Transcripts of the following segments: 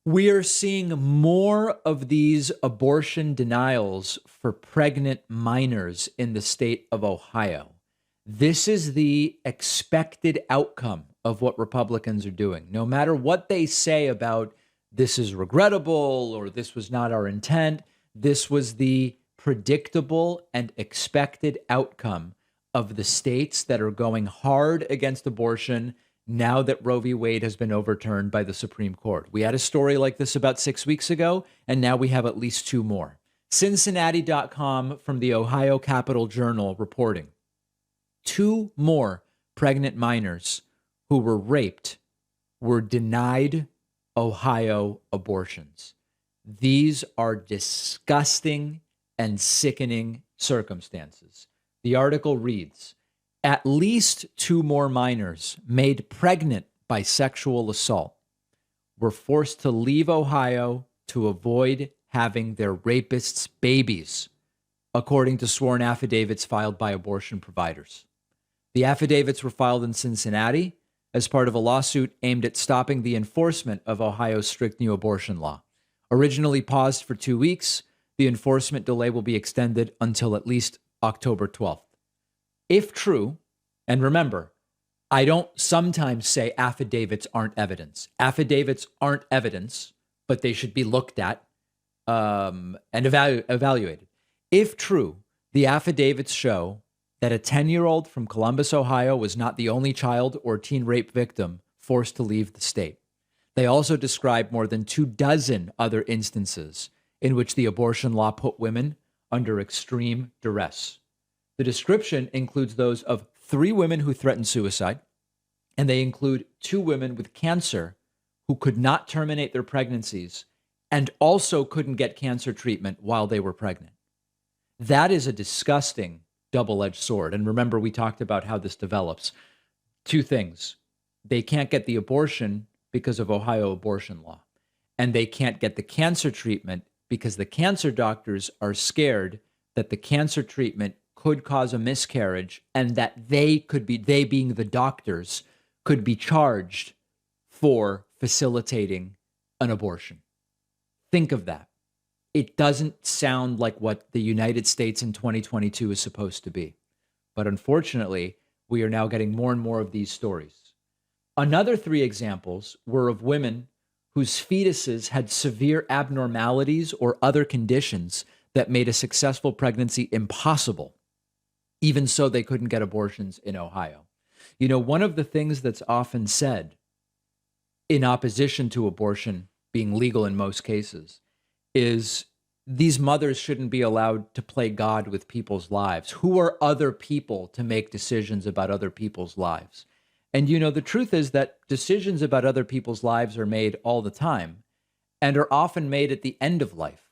We are seeing more of these abortion denials for pregnant minors in the state of Ohio. This is the expected outcome of what Republicans are doing. No matter what they say about this is regrettable or this was not our intent, this was the predictable and expected outcome of the states that are going hard against abortion now that Roe v. Wade has been overturned by the Supreme Court. We had a story like this about 6 weeks ago, and now we have at least two more. Cincinnati.com from the Ohio Capital Journal reporting two more pregnant minors who were raped were denied Ohio abortions. These are disgusting and sickening circumstances. The article reads, at least two more minors made pregnant by sexual assault were forced to leave Ohio to avoid having their rapists' babies, according to sworn affidavits filed by abortion providers. The affidavits were filed in Cincinnati as part of a lawsuit aimed at stopping the enforcement of Ohio's strict new abortion law. Originally paused for 2 weeks, the enforcement delay will be extended until at least October 12th. If true, and remember, I don't sometimes say affidavits aren't evidence. Affidavits aren't evidence, but they should be looked at and evaluated. If true, the affidavits show that a 10-year-old from Columbus, Ohio was not the only child or teen rape victim forced to leave the state. They also describe more than 24 other instances in which the abortion law put women under extreme duress. The description includes those of 3 women who threatened suicide, and they include 2 women with cancer who could not terminate their pregnancies and also couldn't get cancer treatment while they were pregnant. That is a disgusting double-edged sword. And remember, we talked about how this develops. 2 things. They can't get the abortion because of Ohio abortion law, and they can't get the cancer treatment because the cancer doctors are scared that the cancer treatment could cause a miscarriage and that they being the doctors, could be charged for facilitating an abortion. Think of that. It doesn't sound like what the United States in 2022 is supposed to be. But unfortunately, we are now getting more and more of these stories. Another 3 examples were of women whose fetuses had severe abnormalities or other conditions that made a successful pregnancy impossible. Even so, they couldn't get abortions in Ohio. You know, one of the things that's often said in opposition to abortion being legal in most cases is these mothers shouldn't be allowed to play God with people's lives. Who are other people to make decisions about other people's lives? And, you know, the truth is that decisions about other people's lives are made all the time and are often made at the end of life.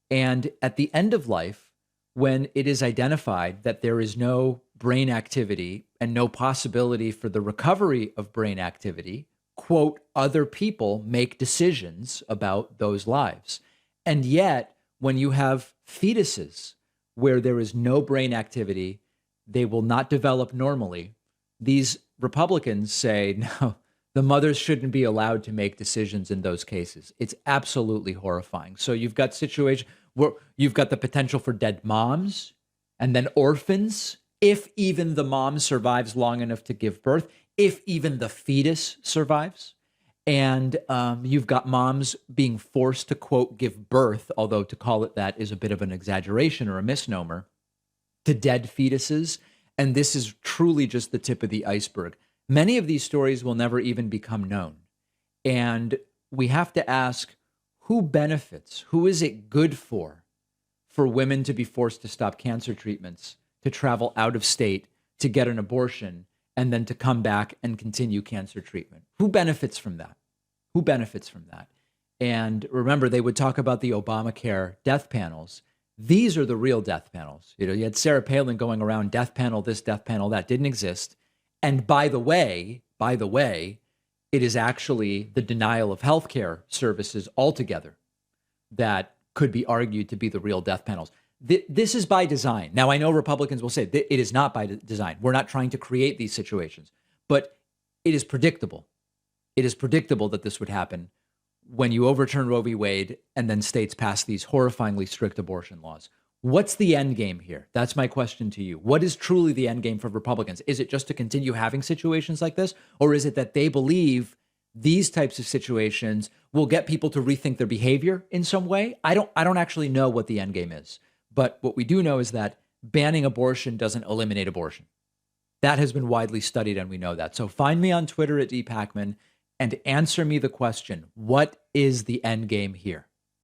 And at the end of life, when it is identified that there is no brain activity and no possibility for the recovery of brain activity, quote, other people make decisions about those lives. And yet, when you have fetuses where there is no brain activity, they will not develop normally. These Republicans say, no, the mothers shouldn't be allowed to make decisions in those cases. It's absolutely horrifying. So you've got situations where you've got the potential for dead moms and then orphans, if even the mom survives long enough to give birth, if even the fetus survives. And you've got moms being forced to, quote, give birth, although to call it that is a bit of an exaggeration or a misnomer, to dead fetuses. And this is truly just the tip of the iceberg. Many of these stories will never even become known. And we have to ask, who benefits? Who is it good for women to be forced to stop cancer treatments, to travel out of state, to get an abortion, and then to come back and continue cancer treatment? Who benefits from that? Who benefits from that? And remember, they would talk about the Obamacare death panels. These are the real death panels. You know, you had Sarah Palin going around, death panel this, death panel that, didn't exist. And by the way, it is actually the denial of healthcare services altogether that could be argued to be the real death panels. This is by design. Now, I know Republicans will say it is not by design. We're not trying to create these situations, but it is predictable. It is predictable that this would happen when you overturn Roe v. Wade and then states pass these horrifyingly strict abortion laws. What's the end game here? That's my question to you. What is truly the end game for Republicans? Is it just to continue having situations like this? Or is it that they believe these types of situations will get people to rethink their behavior in some way? I don't actually know what the end game is. But what we do know is that banning abortion doesn't eliminate abortion. That has been widely studied, and we know that. So find me on Twitter at dpacman and answer me the question, what is the end game here?